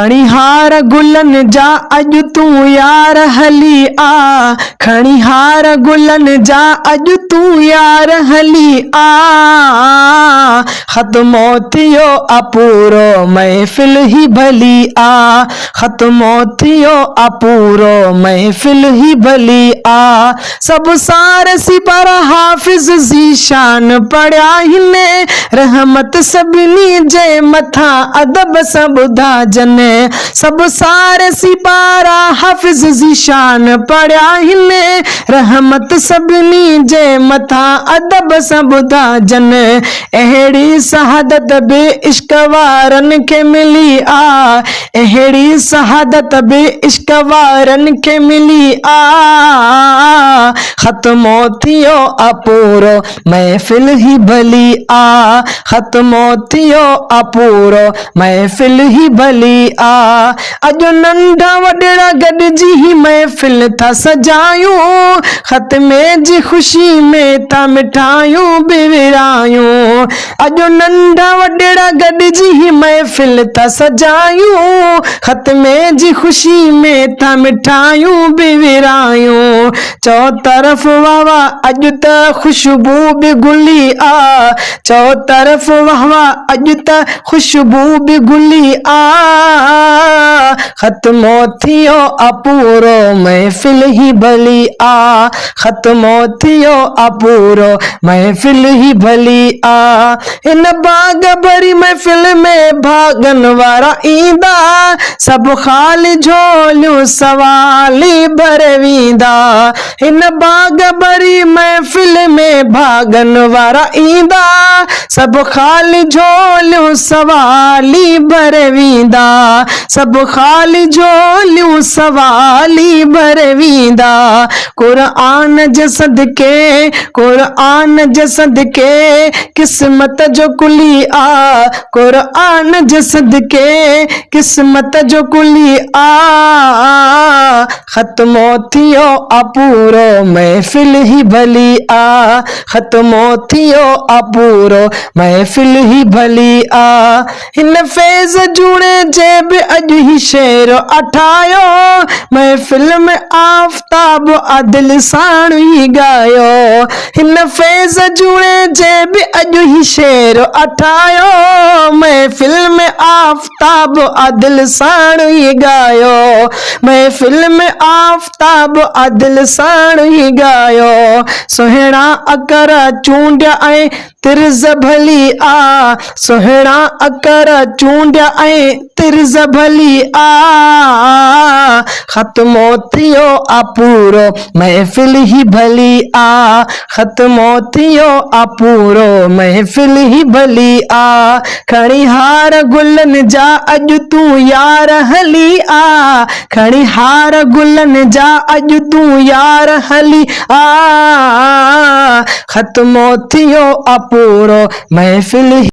खणी हार गुलन जा अज तू यार हली आ, खणी हार गुलन जा अज तू यार हली आ। खत्मो थियो अपूरो महफिल ही भली आ, खत्मो थियो अपूरो महफिल ही भली आ। सब सार सिपर हाफिज ज़ीशान पढ़िया हिने, रहमत सभिनी जे मथा अदब सब धाजने। सब सार सिपारा हाफिज ज़ीशान पढ़िया हिने, रहमत सभिनी जे मथा अदब सब धाजने। अहिड़ी शहादत बे इश्क वारन के मिली आ, अहिड़ी शहादत बे इश्क वारन के मिली आ। खत्मो थियो अपूरो महफिल ही भली आ, खत्मो थियो अपूरो महफिल ही भली आ। अजो नंढा वॾड़ा गॾिजी ही महफिल था सजायूं, खत्मे जी खुशी में था मिठायूं बि विरायूं। अजो नंढा वॾड़ा गॾिजी ही महफिल था सजायूं, खत्मे जी खुशी में था मिठायूं बि विरायूं। चौ तरफ वाह वाह अज त खुशबू बि गुली आ, चौ तरफ वाह वाह अज त खुशबू बि गुली आ। खत्मो थियो अपूरो महफिल ही भली आ, खत्मो थियो अपूरो महफिल ही भली आ। इन बाग भरी महफिल में भागन वारा ईंदा, सब खाली झोलियूं सवाली भरवींदा। इन बाग भरी महफिल में भागन वारा ईंदा, सब खाली झोलियूं सवाली भरवींदा। सब खाली झोलियूं सवाली भरवींदा। कुरान जे सदके, कुरान जे सदके किस्मत जो कुली आ, कुरान जे सदके किस्मत जो कुली आ। खत्मो थियो अपूरो महफिल ही भली आ, खत्मो थियो अपूरो महफिल ही भली आ। हिन फैज़ जूणे जे बि अज ही शेर अठायो, महफिल में आफ़ताब अदिल साण ही गायो। हिन फैज़ जूणे जे बि अज ही शेर अठायो, महफिल में आफ़ताब अदिल साण ही गायो। महफिल में आफ़ताब अदिल साण ही गायो। सुहिणा अकर चूंडिया ऐं तिर्ज़ भली आ, सुहिणा अकर चूंडिया ऐं तिर्ज़ भली आ। खत्मो थियो अपूरो महफिल ही भली आ, खत्मो थियो अपूरो महफिल ही भली आ। खणी हार गुलन जा अज तू यार हली आ, खणी हार गुलन जा अज तू यार हली आ। खत्मो थियो अपूरो महफिल